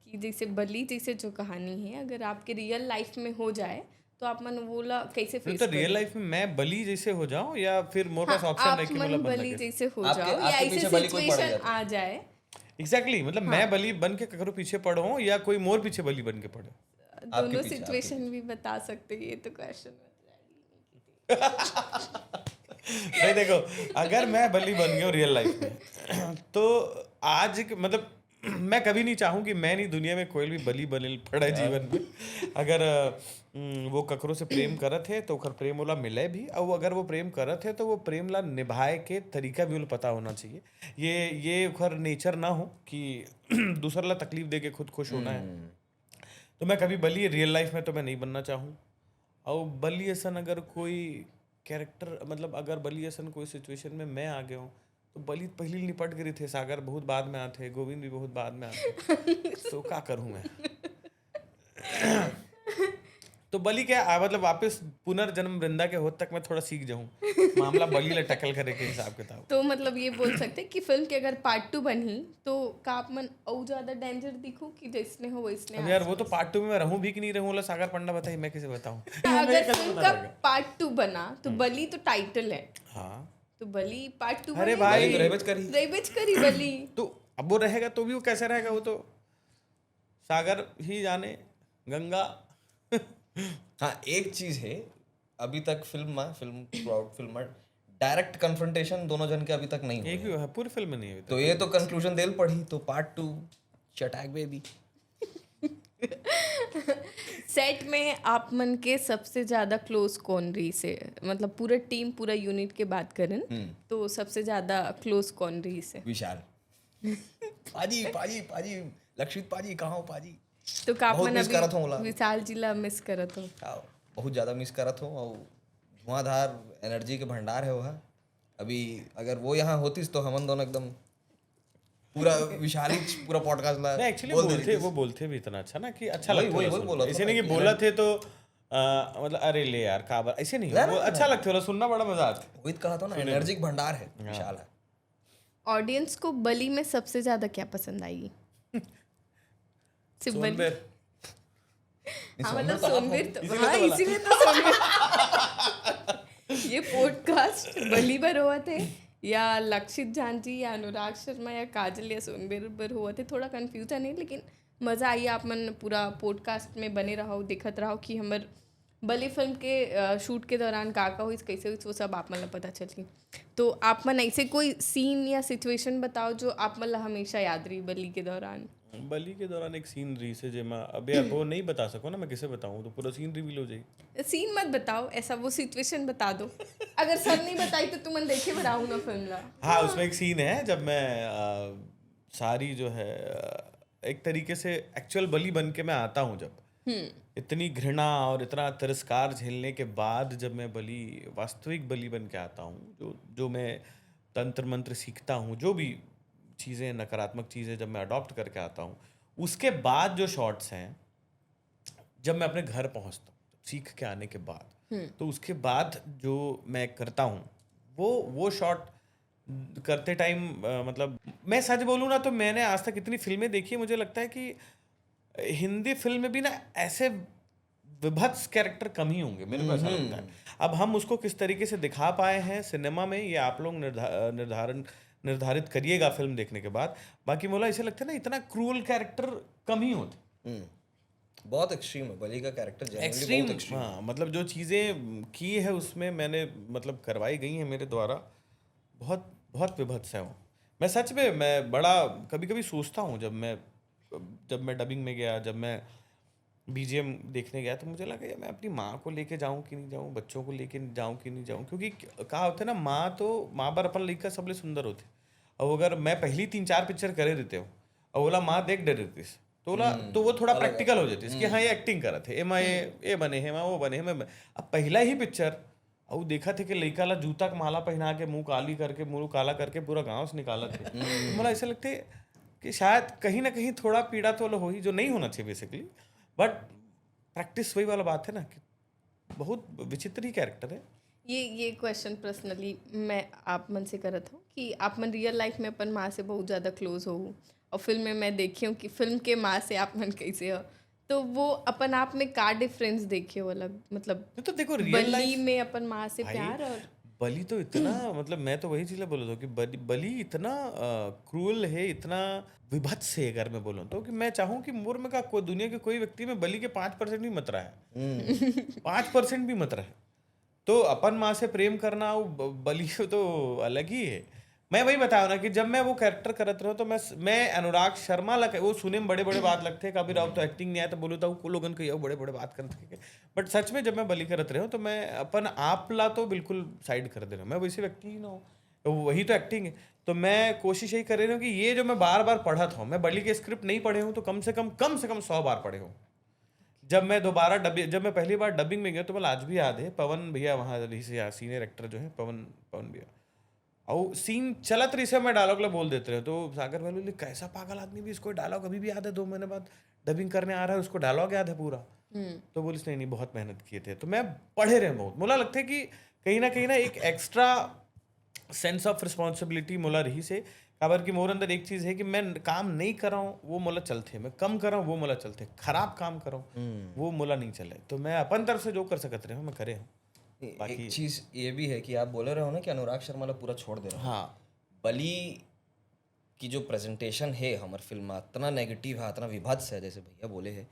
[SPEAKER 1] कि जैसे बली जैसे जो कहानी है अगर आपके रियल लाइफ में हो जाए तो आप मन बोला कैसे फेस
[SPEAKER 3] तो रियल लाइफ में मैं बली जैसे हो जाऊं या फिर मोर पास ऑप्शन है कि मतलब
[SPEAKER 1] बली जैसे हो जाओ या ऐसे सिचुएशन आ जाए?
[SPEAKER 3] एग्जैक्टली मतलब मैं बली बन के ककरो पीछे पड़ो या कोई मोर पीछे बली बन के पड़े,
[SPEAKER 1] दोनों सिचुएशन भी बता सकते हैं। ये तो क्वेश्चन
[SPEAKER 3] नहीं देखो अगर मैं बली बन गया रियल लाइफ में तो आज मतलब मैं कभी नहीं चाहूँ कि मैं नहीं दुनिया में कोई भी बली बने पड़े जीवन में। अगर वो ककरो से प्रेम करत है तो ओकर प्रेम वाला मिले भी, और अगर वो प्रेम करत है तो वो प्रेम ला निभाए के तरीका भी पता होना चाहिए। ये ओकर नेचर ना हो कि दूसरा ला तकलीफ दे के खुद खुश होना है। तो मैं कभी बली रियल लाइफ में तो मैं नहीं बनना चाहूँ। और बली असन अगर कोई कैरेक्टर मतलब अगर बली असन कोई सिचुएशन में मैं आ गया हूँ तो बली पहले निपट गई थे, सागर बहुत बाद में आते, गोविंद भी बहुत बाद में आते, तो क्या करूँ मैं? तो बलि क्या मतलब वापस पुनर्जन्म वृंदा के होत तक मैं थोड़ा सीख जाऊं मामला बलि ले टकल करे के हिसाब किताब।
[SPEAKER 1] तो मतलब ये बोल सकते हैं कि फिल्म के अगर पार्ट 2 बनी तो का आप मन और ज्यादा डेंजर दिखो कि जैसने हो वैसने
[SPEAKER 3] अब यार वो तो पार्ट 2 में मैं रहूं भी कि नहीं रहूं, वाला सागर पंडा बताइए, मैं कैसे बताऊं।
[SPEAKER 1] अगर फिल्म का पार्ट 2 बना तो बलि तो टाइटल है,
[SPEAKER 3] हाँ
[SPEAKER 1] तो बलि पार्ट 2
[SPEAKER 3] अरे भाई
[SPEAKER 1] रेबेज करी बलि।
[SPEAKER 3] तो अब वो रहेगा तो भी वो कैसे रहेगा, वो तो सागर ही जाने, गंगा।
[SPEAKER 2] हाँ एक चीज है, अभी तक फिल्म में डायरेक्ट कन्फ्रंटेशन दोनों जन के अभी तक नहीं
[SPEAKER 3] एक
[SPEAKER 2] हुए,
[SPEAKER 3] भी पूरी फिल्म में नहीं है अभी तक।
[SPEAKER 2] तो ये तो कंक्लूजन देल पड़ी, तो पार्ट 2 चटैक बेबी।
[SPEAKER 1] सेट में आप मन के सबसे ज्यादा क्लोज कौन रही से, मतलब पूरा टीम पूरा यूनिट के बात करें तो सबसे ज्यादा क्लोज कौन रही से?
[SPEAKER 2] विशाल पाजी पाजी पाजी लक्षित पाजी कहाँ हो पाजी?
[SPEAKER 1] तो का आप
[SPEAKER 2] बहुत
[SPEAKER 1] मन
[SPEAKER 2] मिस करत हूँ ओला।
[SPEAKER 1] अभी विशाल जिला मिस करत हो?
[SPEAKER 2] हाँ, बहुत ज़्यादा मिस करत हूँ, और धुआंधार एनर्जी के भंडार है वहाँ। अभी अगर वो यहाँ होतीस तो हमन दोनों एकदम पूरा विशाली पूरा पॉडकास्ट ला
[SPEAKER 3] नहीं एक्चुअली वो बोलते भी इतना अच्छा ना कि अच्छा
[SPEAKER 2] वही-
[SPEAKER 3] लगता
[SPEAKER 2] वही-
[SPEAKER 3] है
[SPEAKER 2] वही बोला था
[SPEAKER 3] ऐसे
[SPEAKER 2] ना
[SPEAKER 3] नहीं कि
[SPEAKER 2] कि
[SPEAKER 3] बोला थे तो मतलब अरे ले यार काबर, ऐसे नहीं वो अच्छा लगता है, सुनना बड़ा मजा आता है।
[SPEAKER 2] वही कहा था ना, एनर्जी का भंडार है विशाल है।
[SPEAKER 1] ऑडियंस को बली में सबसे ज्यादा क्या पसंद आएगी? सिर्फ बली?
[SPEAKER 3] सोनबेर
[SPEAKER 1] हाँ मतलब सोनबीर तो
[SPEAKER 3] इसीलिए
[SPEAKER 1] हाँ
[SPEAKER 3] तो बोला।
[SPEAKER 1] इसीलिए तो सोनबीर। ये पॉडकास्ट बली पर हुआ थे या लक्षित झांझी या अनुराग शर्मा या काजल या सोनबीर पर हुआ थे, थोड़ा कंफ्यूजन है, लेकिन मज़ा आई। आप मन पूरा पॉडकास्ट में बने रहो, दिखत रहो कि हमर बली फिल्म के शूट के दौरान का हुई कैसे हुई, वो सब आप मन ला पता चली। तो आप मन ऐसे कोई सीन या सिचुएशन बताओ जो आप मन ला हमेशा याद रही बली के दौरान?
[SPEAKER 3] बलि के दौरान एक सीन रही से जेमा अब यार वो नहीं बता सको ना, मैं किसे बताऊं, तो पूरा सीन रिवील हो जाए।
[SPEAKER 1] सीन मत बताओ, ऐसा वो सिचुएशन बता दो। अगर सब नहीं बताई तो तुम देखे बनाऊ ना फिल्म ला।
[SPEAKER 3] हाँ उसमें एक सीन है जब मैं सारी जो है एक तरीके से एक्चुअल बलि बन के मैं आता हूँ, जब इतनी घृणा और इतना तिरस्कार झेलने के बाद जब मैं बलि वास्तविक बलि बन के आता हूँ, जो मैं तंत्र मंत्र सीखता हूँ, जो भी चीज़ें नकारात्मक चीज़ें जब मैं अडॉप्ट करके आता हूँ, उसके बाद जो शॉट्स हैं जब मैं अपने घर पहुँचता हूँ सीख के आने के बाद, तो उसके बाद जो मैं करता हूँ वो शॉट करते टाइम मतलब मैं सच बोलूँ ना तो मैंने आज तक इतनी फिल्में देखी, मुझे लगता है कि हिंदी फिल्म में भी ना ऐसे विभत्स कैरेक्टर कम ही होंगे, मेरे को ऐसा लगता है। अब हम उसको किस तरीके से दिखा पाए हैं सिनेमा में, ये आप लोग निर्धारित करिएगा फिल्म देखने के बाद। बाकी मोला ऐसे लगता है ना इतना क्रूअल कैरेक्टर कम ही होते।
[SPEAKER 2] बहुत एक्सट्रीम है बली का कैरेक्टर,
[SPEAKER 3] एक्सट्रीम हाँ, मतलब जो चीज़ें की है उसमें मैंने मतलब करवाई गई हैं मेरे द्वारा, बहुत बहुत विभत्स है वो। मैं सच में मैं बड़ा कभी कभी सोचता हूँ, जब मैं डबिंग में गया, जब मैं बीजीएम देखने गया, तो मुझे लगा यार मैं अपनी माँ को लेके जाऊँ कि नहीं जाऊँ, बच्चों को लेके जाऊँ कि नहीं जाऊँ, क्योंकि कहा होता है ना माँ बार अपन लेकर सबले सुंदर होते। और अगर मैं पहली 3-4 पिक्चर करे रहते हो और बोला माँ देख डर रहती तो वो थोड़ा प्रैक्टिकल हो जाती कि हाँ ये एक्टिंग करा थे ये बने हैं वो बने हैं। मैं अब पहला ही पिक्चर और देखा थे कि लड़का ला जूता का माला पहना के मुंह काला करके पूरा गाँव से निकाला थे। तो मुझे ऐसा लगते कि शायद कहीं ना कहीं थोड़ा पीड़ा तो हो ही, जो नहीं होना चाहिए बेसिकली, बट प्रैक्टिस वही वाला बात है ना कि बहुत विचित्र ही कैरेक्टर है।
[SPEAKER 1] ये क्वेश्चन पर्सनली मैं आप मन से करत हूँ कि आप मन रियल लाइफ में अपन माँ से बहुत ज़्यादा क्लोज हो, और फिल्म में मैं देखी हूँ कि फिल्म के माँ से आप मन कैसे हो, तो वो अपन आप में का डिफरेंस देखे हो अलग, मतलब
[SPEAKER 3] तो देखो रियल
[SPEAKER 1] बली
[SPEAKER 3] लाइफ
[SPEAKER 1] में अपन माँ से प्यार और
[SPEAKER 3] बलि तो इतना मतलब मैं तो वही चीज़ बोल रहा था कि बलि इतना क्रूअल है, इतना विभत्स है अगर मैं बोलूँ तो, कि मैं चाहूँ कि मोर में का कोई दुनिया के कोई व्यक्ति में बलि के 5% भी मत रहा है 5% भी मत रहा है। तो अपन माँ से प्रेम करना वो बलि तो अलग ही है। मैं वही बताया ना कि जब मैं वो कैरेक्टर करत रहा तो मैं अनुराग शर्मा लग वो सुने में बड़े बड़े बात लगते हैं, कभी राव तो एक्टिंग नहीं आया तो बोलो तो लोगन को बड़े बड़े बात करते, बट सच में जब मैं बलि करत रहा हूँ तो मैं अपन आप ला तो बिल्कुल साइड कर दे रहा हूँ, मैं वैसे व्यक्ति ही ना हूँ, तो वही तो एक्टिंग है। तो मैं कोशिश यही कर रही हूँ कि ये जो मैं बार बार पढ़ा था, मैं बलि के स्क्रिप्ट नहीं पढ़े हूँ तो कम से कम 100 बार पढ़े हूँ। जब मैं पहली बार डबिंग में गया तो मैं आज भी याद है, पवन भैया वहाँ सीनियर एक्टर जो है पवन भैया, और सीन चलत रही से मैं डायलॉग ला बोल देते रहे, तो सागर वाले कैसा पागल आदमी भी इसको डायलॉग अभी भी याद है, 2 महीने बाद डबिंग करने आ रहा है उसको डायलॉग याद है पूरा। तो बोली नहीं नहीं बहुत मेहनत किए थे, तो मैं पढ़े रहे बहुत, मुझे लगता है कि कहीं ना एक एक्स्ट्रा सेंस ऑफ रिस्पॉन्सिबिलिटी मोला रही से काबर कि मोर अंदर एक चीज़ है कि मैं काम नहीं कर रहा हूँ वो मोला चलते, मैं कम कर रहा हूँ वो मोला चलते, खराब काम कर रहा हूँ वो मोला नहीं चले, तो मैं अपन तरफ से जो कर सकते रहे हूँ मैं करे हूँ।
[SPEAKER 2] एक चीज ये भी है कि आप बोले रहे हो ना कि अनुराग शर्मा ला पूरा छोड़ दे रहा हूँ।
[SPEAKER 3] हाँ
[SPEAKER 2] बली की जो प्रेजेंटेशन है हमारे फिल्म में इतना नेगेटिव है, इतना विभत्स है, जैसे भैया बोले है,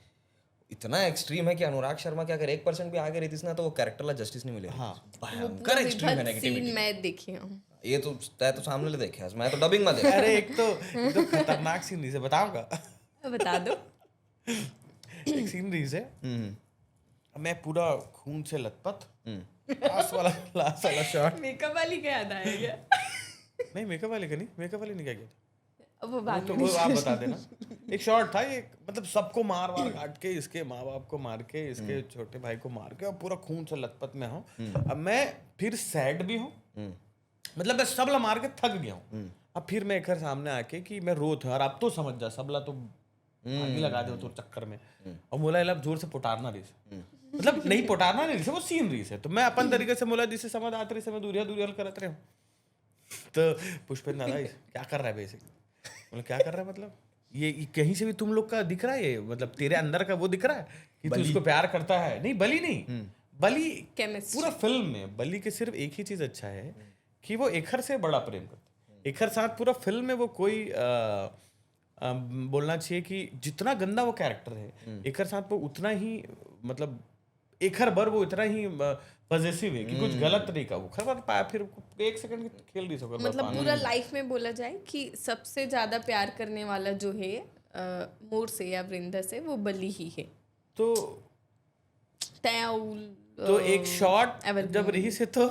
[SPEAKER 2] इतना एक्सट्रीम है कि अनुराग शर्मा क्या अगर 1% भी आगे रहती ना तो वो कैरेक्टर ला जस्टिस नहीं मिलेगा।
[SPEAKER 3] हाँ
[SPEAKER 2] भयंकर एक्सट्रीम है नेगेटिविटी।
[SPEAKER 1] सीन मैं देखी हूँ।
[SPEAKER 2] ये तो तय तो सामने ले देखे, मैं तो डबिंग में देखा।
[SPEAKER 3] अरे एक तो खतरनाक सीन रही से बताऊंगा।
[SPEAKER 1] बता दो।
[SPEAKER 3] एक सीन रही से मैं पूरा खून से लथपथ, लास्ट वाला शॉट।
[SPEAKER 1] मेकअप वाली क्या याद आया क्या?
[SPEAKER 3] नहीं मेकअप वाले का नहीं, मेकअप वाले ने क्या किया था
[SPEAKER 1] वो बात
[SPEAKER 3] तो वो आप बता देना। एक शॉट था ये, मतलब सबको मार काट के, इसके माँ बाप को मार के, इसके छोटे भाई को मार के, और पूरा खून से लथपथ में हूँ। अब मैं फिर सैड भी हूँ, मतलब मैं सबला मार के थक गया हूँ। अब फिर मैं एक घर सामने आके कि मैं रो था, और अब तो समझ जा सबला तो आगे लगा दे तो चक्कर में, और मोला इला जोर से पुटारना रही से, मतलब नहीं पुटारना नहीं रही से, वो सीन रही से, तो मैं अपन तरीके से मोला जिसे समझ आते रही से मैं दूरिया करत रहे हूँ। तो पुष्पेंद्र दादा क्या कर रहा है बेसिक, मतलब क्या कर रहा है, मतलब ये कहीं से भी तुम लोग का दिख रहा है, ये मतलब तेरे अंदर का वो दिख रहा है कि तू उसको प्यार करता है। नहीं बली नहीं, बली
[SPEAKER 1] Chemistry।
[SPEAKER 3] पूरा फिल्म में बली के सिर्फ एक ही चीज अच्छा है कि वो एखर से बड़ा प्रेम करता है। एखर साथ पूरा फिल्म में वो कोई बोलना चाहिए कि जितना गंदा वो कैरेक्टर है एखर साथ वो उतना ही, मतलब एखर बर वो इतना ही पॉजिटिव है कि कुछ गलत नहीं का वो खबर पाया, फिर 1 सेकंड की खेल नहीं सको,
[SPEAKER 1] मतलब पूरा लाइफ में बोला जाए कि सबसे ज्यादा प्यार करने वाला जो है मोर से या वृंदा से वो बली ही है।
[SPEAKER 3] तो एक शॉट जब रही से तो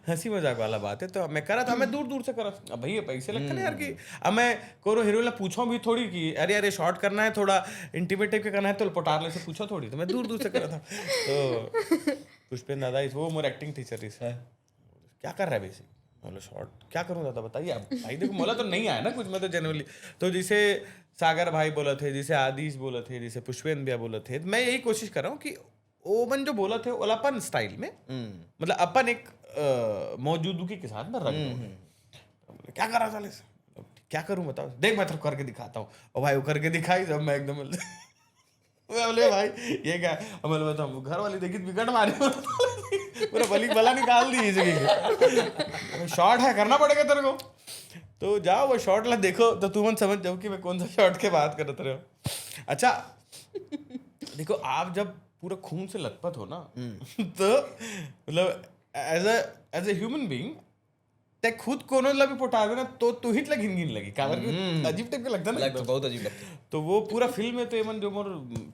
[SPEAKER 3] हंसी मजाक वाला बात है, तो मैं करा था, मैं दूर दूर से करा, अब भैया पैसे लगते ना यार कि अब मैं कोनो हीरो ला पूछो भी थोड़ी कि अरे अरे शॉट करना है थोड़ा इंटीमेट टाइप का करना है तो पटारले से पूछो थोड़ी, तो मैं दूर दूर से करा था। तो पुष्पेंद्र दादा वो मोर एक्टिंग टीचर है, क्या कर रहा है बेसिक, मतलब शॉर्ट क्या करूँ दादा बताइए आप। भाई देखो मोला तो नहीं आया ना कुछ, मैं तो जनरली तो जिसे सागर भाई बोला थे, जिसे आदिश बोला थे, जिसे पुष्पेंद्र भैया बोला थे, मैं यही कोशिश कर रहा हूँ कि ओवन जो बोला थे अपन स्टाइल में, मतलब अपन एक मौजूदगी के साथ में रख दो। क्या कर रहा था, क्या करूँ बताओ, देख मैं तो करके दिखाता हूँ, और भाई वो करके दिखाई जब मैं एकदम बोले भाई ये क्या, मैं बताऊँ घर वाली देखी विकट मारी पूरा बली बला निकाल दी जगह, शॉट है करना पड़ेगा तेरे को, तो जाओ वो शॉट ला देखो तो तुम समझ जाओ कि मैं कौन सा शॉट के बात कर रहे हो। अच्छा देखो आप जब पूरा खून से लथपथ हो ना तो मतलब एज ए ह्यूमन बीइंग ते खुद कोनो ला भी पोटा देना तो तू हिट लगिन गिन लगी काबर कि अजीब टाइप का लगता ना,
[SPEAKER 2] तो बहुत अजीब लगता है।
[SPEAKER 3] तो वो पूरा फिल्म में तो एमन जो मोर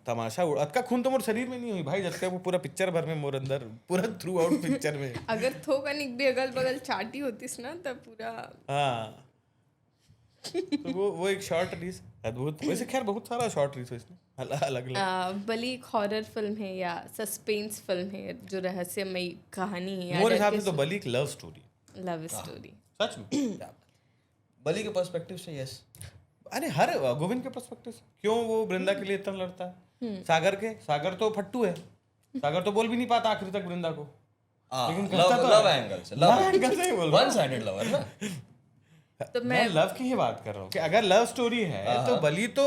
[SPEAKER 3] तमाशा उड़ा अतका खून तो मोर शरीर में नहीं हुई भाई, जब वो पूरा पिक्चर भर में मोर अंदर पूरा थ्रू आउट पिक्चर में
[SPEAKER 1] अगर थोक अनिक भी अगल बगल चाटी होतीस ना तब पूरा।
[SPEAKER 3] हाँ तो वो एक शॉर्ट रिलीज अद्भुत, वैसे खैर बहुत सारा शॉर्ट रिलीज है इसमें अलग अलग।
[SPEAKER 1] बली एक हॉरर फिल्म है या सस्पेंस फिल्म है जो रहस्यमयी कहानी है,
[SPEAKER 3] मोर हिसाब से तो बली एक लव स्टोरी,
[SPEAKER 1] लव स्टोरी
[SPEAKER 3] सच में
[SPEAKER 2] बली के पर्सपेक्टिव से यस,
[SPEAKER 3] अरे हर गोविंद के पर्सपेक्टिव से क्यों वो वृंदा के लिए इतना लड़ता है, सागर तो फट्टू है, सागर तो बोल भी नहीं पाता आखिर तक वृंदा को, लेकिन
[SPEAKER 2] लव एंगल से,
[SPEAKER 3] लव एंगल से बोल
[SPEAKER 2] वन साइडेड लवर ना।
[SPEAKER 1] तो
[SPEAKER 3] मैं लव की ही बात कर रहा हूँ कि अगर लव स्टोरी है तो बली तो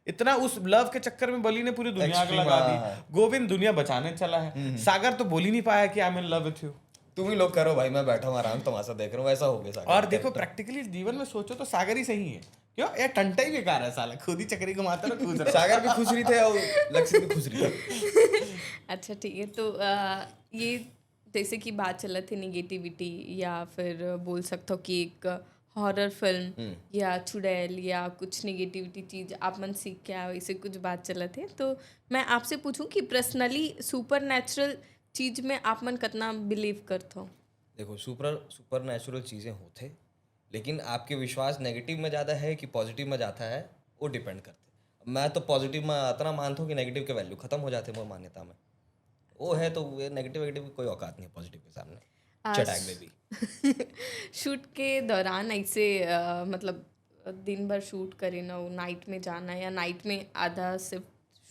[SPEAKER 3] इतना उस लव के चक्कर में बली ने पूरी दुनिया आग लगा दी, गोविंद दुनिया बचाने चला है, सागर तो बोल ही नहीं पाया कि I am in love with you.
[SPEAKER 2] तुम ही लोग करो भाई, मैं बैठा हूँ आराम तमाशा देख रहा हूँ, ऐसा हो गया सागर।
[SPEAKER 3] और देखो प्रैक्टिकली जीवन में सोचो तो सागर ही सही है, क्यों ये टंटा ही बेकार है साला, खुद ही चक्री घुमाता रहा खुद
[SPEAKER 2] सागर भी खुश रही थे और लक्ष्मी भी खुश रही थी।
[SPEAKER 1] अच्छा ठीक है, तो ये जैसे कि बात चला थी निगेटिविटी या फिर बोल सकते हो कि एक हॉरर फिल्म या चुड़ैल या कुछ निगेटिविटी चीज़ आप मन सीख के आओ, इसे कुछ बात चला थे, तो मैं आपसे पूछूं कि पर्सनली सुपर नेचुरल चीज़ में आप मन कितना बिलीव करते हो?
[SPEAKER 2] देखो सुपर नेचुरल चीज़ें होते, लेकिन आपके विश्वास नेगेटिव में ज़्यादा है कि पॉजिटिव में जाता है वो डिपेंड करते। मैं तो पॉजिटिव में इतना मानता हूँ कि नेगेटिव के वैल्यू खत्म हो जाते हैं, मान्यता में वो है, तो ये नेगेटिव की कोई औकात नहीं है पॉजिटिव के सामने। चटैक बेबी।
[SPEAKER 1] शूट के दौरान ऐसे मतलब दिन भर शूट करे ना, नाइट में जाना या नाइट में आधा सिर्फ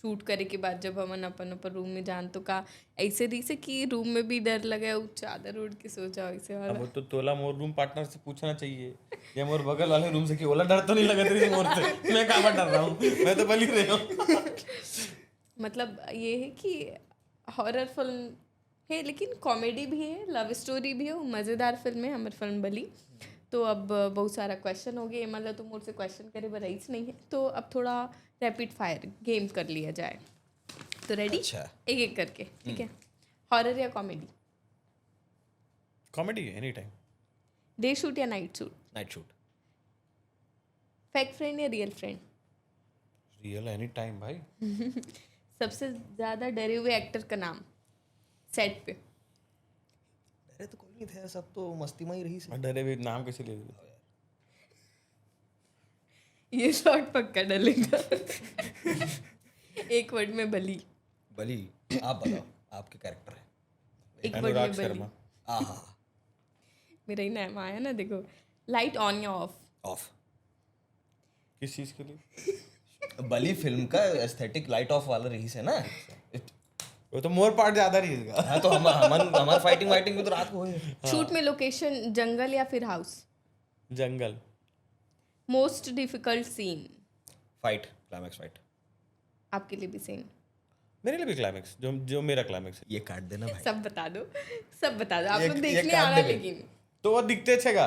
[SPEAKER 1] शूट करे के बाद जब हमन अपन अपन रूम में जान तो का ऐसे रही से कि रूम में भी डर लगे उ चादर उड़ के सो जाओ ऐसे वाला।
[SPEAKER 3] अब वो तो तोला मोर रूम पार्टनर से पूछना चाहिए या मोर बगल वाले रूम से कि ओला डर तो नहीं लगा तेरी मोर से, मैं कहाँ पर डर रहा हूँ, मैं तो बली रही हूँ।
[SPEAKER 1] मतलब ये है कि हॉरर फिल्म है लेकिन कॉमेडी भी है, लव स्टोरी भी है, वो मज़ेदार फिल्म है हमारी फिल्म बली। तो अब बहुत सारा क्वेश्चन हो गया, मतलब तो मुझसे क्वेश्चन करे बराइस नहीं है, तो अब थोड़ा रैपिड फायर गेम कर लिया जाए। तो रेडी?
[SPEAKER 2] अच्छा।
[SPEAKER 1] एक एक करके, ठीक है। हॉरर या comedy?
[SPEAKER 3] Comedy any time.
[SPEAKER 1] Day shoot या night shoot?
[SPEAKER 2] Night shoot.
[SPEAKER 1] Fake friend या real friend?
[SPEAKER 3] Real any time भाई।
[SPEAKER 1] सबसे ज़्यादा डरे हुए एक्टर का नाम सेट पे?
[SPEAKER 2] अरे तो कोई नहीं थे, सब तो मस्ती में ही रही से।
[SPEAKER 3] डरे भी नाम कैसे ले लिया?
[SPEAKER 1] ये शॉट पक्का डलेगा। एक वर्ड में बली।
[SPEAKER 2] बली, आप बताओ, आपके कैरेक्टर है।
[SPEAKER 1] एक वर्ड
[SPEAKER 3] अनुराग
[SPEAKER 1] में बली।
[SPEAKER 3] शर्मा।
[SPEAKER 2] आहा।
[SPEAKER 1] मेरा ही नाम आया ना, देखो। लाइट ऑन या ऑफ?
[SPEAKER 2] ऑफ।
[SPEAKER 3] किस चीज के लिए?
[SPEAKER 2] बली फिल्म का एस्थेटिक लाइट ऑफ वाला रही है ना।
[SPEAKER 3] वो तो मोर पार्ट ज्यादा रही इसका।
[SPEAKER 2] हाँ तो हमार फाइटिंग वाइटिंग में तो रात को हुई।
[SPEAKER 1] शूट में लोकेशन जंगल या फिर हाउस?
[SPEAKER 3] जंगल।
[SPEAKER 1] Most difficult scene?
[SPEAKER 2] Fight, climax fight.
[SPEAKER 1] आपके लिए भी सेम?
[SPEAKER 3] मेरे लिए भी क्लाइमैक्स, जो मेरा क्लाइमैक्स है।
[SPEAKER 2] ये काट देना भाई।
[SPEAKER 1] सब बता दो, सब बता दो। आप
[SPEAKER 2] ये-
[SPEAKER 1] लोग
[SPEAKER 2] ये
[SPEAKER 1] देखने
[SPEAKER 2] काट
[SPEAKER 1] आना
[SPEAKER 2] देंगे।
[SPEAKER 1] लेकिन।
[SPEAKER 3] तो वो दिखते छेगा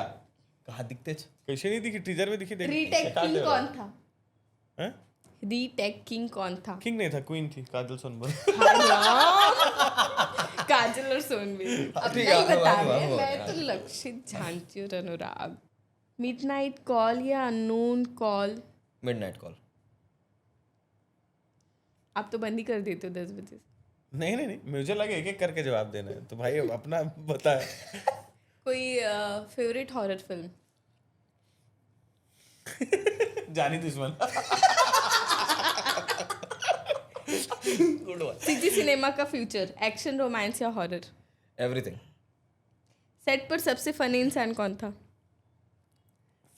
[SPEAKER 2] कहाँ दिखते थे?
[SPEAKER 3] कैसे नहीं दिखी, टीजर में दिखी।
[SPEAKER 1] रीटेक किंग कौन था?
[SPEAKER 3] हैं?
[SPEAKER 1] रीटेक किंग कौन था?
[SPEAKER 3] किंग नहीं था, क्वीन थी, काजल सोनबर।
[SPEAKER 1] काजल और सोनवी। अब
[SPEAKER 2] ठीक
[SPEAKER 1] नहीं
[SPEAKER 2] है,
[SPEAKER 1] बता
[SPEAKER 2] वाह,
[SPEAKER 1] रहे,
[SPEAKER 2] वाह,
[SPEAKER 1] मैं तो लक्षित जानती हूँ अनुराग। मिडनाइट कॉल या अननोन कॉल?
[SPEAKER 2] Midnight call.
[SPEAKER 1] आप तो बंद ही कर देते हो 10 बजे से।
[SPEAKER 3] नहीं नहीं नहीं, मुझे लगे एक एक करके जवाब देना है, तो भाई अब अपना बता।
[SPEAKER 1] कोई फेवरेट हॉरर फिल्म?
[SPEAKER 3] जानी दुश्मन।
[SPEAKER 1] सीजी सिनेमा का फ्यूचर, एक्शन, रोमांस या हॉरर?
[SPEAKER 2] एवरीथिंग।
[SPEAKER 1] सेट पर सबसे फनी इंसान कौन था?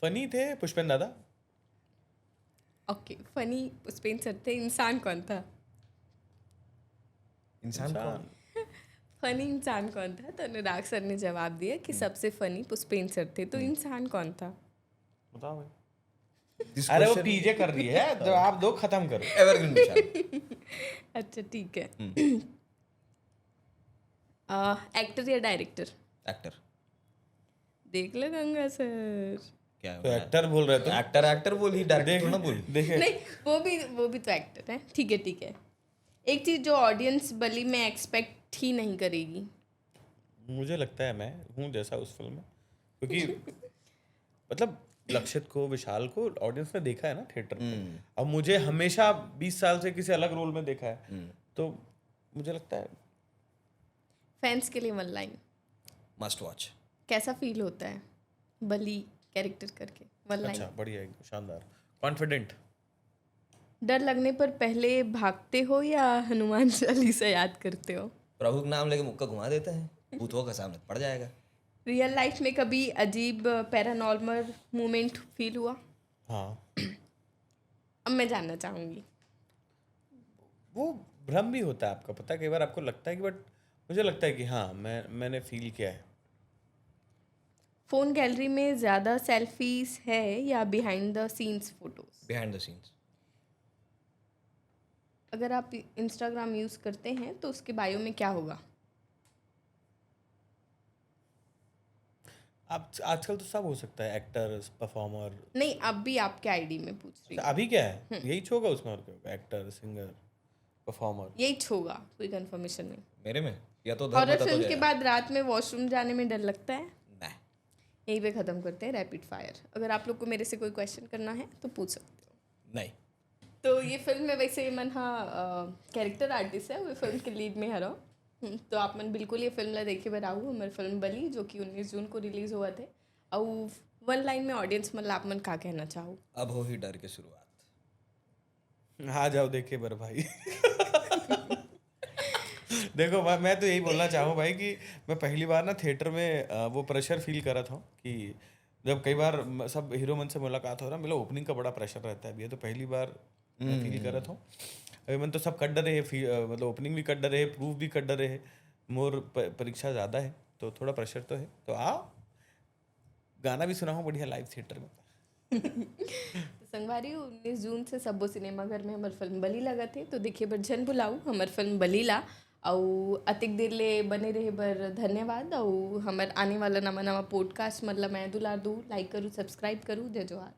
[SPEAKER 3] फनी थे पुष्पेंद्र दादा।
[SPEAKER 1] ओके, फनी पुष्पेंद्र सर थे। इंसान कौन था?
[SPEAKER 2] इंसान कौन?
[SPEAKER 1] फनी इंसान कौन था? तो अनुराग सर ने जवाब दिया कि सबसे फनी पुष्पेंद्र सर थे। तो इंसान कौन था?
[SPEAKER 3] बताओ भाई।
[SPEAKER 2] This
[SPEAKER 3] अरे वो
[SPEAKER 2] question-
[SPEAKER 3] पीजे कर रही है, जवाब दो, खत्म करो।
[SPEAKER 2] एवरग्रीन विशाल।
[SPEAKER 1] अच्छा ठीक है। एक्टर या डायरेक्टर?
[SPEAKER 2] एक्टर।
[SPEAKER 1] देख लो गंगा सर।
[SPEAKER 2] क्या
[SPEAKER 3] तो एक्टर बोल रहे थे।
[SPEAKER 2] एक्टर बोल ही, डायरेक्टर ना बोल।
[SPEAKER 3] देखे
[SPEAKER 1] नहीं, वो भी तो एक्टर है। ठीक है ठीक है। एक चीज जो ऑडियंस बली में एक्सपेक्ट ही नहीं करेगी?
[SPEAKER 3] मुझे लगता है मैं हूँ जैसा उस फिल्म में, क्योंकि मतलब लक्षित को, विशाल को ऑडियंस ने देखा है ना थिएटर में। अब मुझे हमेशा 20 साल से किसी अलग रोल में देखा है, तो मुझे लगता है
[SPEAKER 1] फैंस के लिए वन लाइन
[SPEAKER 2] मस्ट वॉच।
[SPEAKER 1] कैसा फील होता है बली कैरेक्टर करके? One line.
[SPEAKER 3] अच्छा, बढ़िया, एकदम शानदार, कॉन्फिडेंट।
[SPEAKER 1] डर लगने पर पहले भागते हो या हनुमान चालीसा याद करते हो?
[SPEAKER 2] प्रभु का नाम लेके मुक्का घुमा देते हैं, भूतों का सामने पड़ जाएगा।
[SPEAKER 1] रियल लाइफ में कभी अजीब पैरानॉर्मल मोमेंट फील हुआ?
[SPEAKER 3] हाँ,
[SPEAKER 1] अब मैं जानना चाहूँगी।
[SPEAKER 3] वो भ्रम भी होता है आपका, पता है, कई बार आपको लगता है कि, बट मुझे लगता है कि हाँ मैंने फील किया है।
[SPEAKER 1] फ़ोन गैलरी में ज़्यादा सेल्फीज है या behind the scenes photos?
[SPEAKER 2] Behind the scenes.
[SPEAKER 1] अगर आप इंस्टाग्राम यूज़ करते हैं तो उसके बायो में क्या होगा?
[SPEAKER 3] आप आजकल तो सब हो सकता है, एक्टर, परफॉर्मर।
[SPEAKER 1] नहीं, अब भी आपके आईडी में पूछ रही हूँ।
[SPEAKER 3] अभी क्या है, यही होगा उसमें, और क्या होगा, एक्टर, सिंगर, परफॉर्मर।
[SPEAKER 1] यही होगा, कोई कंफर्मेशन नहीं।
[SPEAKER 2] मेरे में या तो
[SPEAKER 1] हॉरर फिल्म के बाद रात में वॉशरूम जाने में डर लगता है?
[SPEAKER 2] नहीं।
[SPEAKER 1] यहीं पे ख़त्म करते हैं रैपिड फायर। अगर आप लोग को मेरे से कोई क्वेश्चन करना है तो पूछ सकते हो।
[SPEAKER 2] नहीं।
[SPEAKER 1] तो ये फिल्म में वैसे मन कैरेक्टर आर्टिस्ट है, वो फिल्म के लीड में हरो। तो आप मन बिल्कुल ये फिल्म ला देखे बताऊ। हमारी फिल्म बली जो कि 19 जून को रिलीज़ हुआ थे। और वन लाइन में ऑडियंस मतलब आप मन का कहना चाहो?
[SPEAKER 2] अब हो ही डर की शुरुआत।
[SPEAKER 3] आ जाओ देखे बर भाई। देखो मैं तो यही बोलना चाहूँ भाई कि मैं पहली बार ना थिएटर में वो प्रेशर फील कर रहा था कि जब कई बार सब हीरो मन से मुलाकात हो रहा, मतलब ओपनिंग का बड़ा प्रेशर रहता है। अब ये तो पहली बार मैं फील करत हूँ अभी मन तो सब कर डरे है मतलब ओपनिंग भी कर डरे है प्रूफ भी कर डरे है मोर परीक्षा ज़्यादा है तो थोड़ा प्रेशर तो है तो आओ गाना भी सुना हूँ बढ़िया लाइव थिएटर में
[SPEAKER 1] तो संगवारी 19 जून से सब्बो सिनेमाघर में हमार फिल्म बली लगत है तो देखिए बर जन बुलाऊ हमार फिल्म बली ला और अतिक देर ले बने रहे बर धन्यवाद और हमार आने वाला नवा नवा पॉडकास्ट मतलब मैं दुलार दू लाइक करूँ सब्सक्राइब करूँ जय जोहार।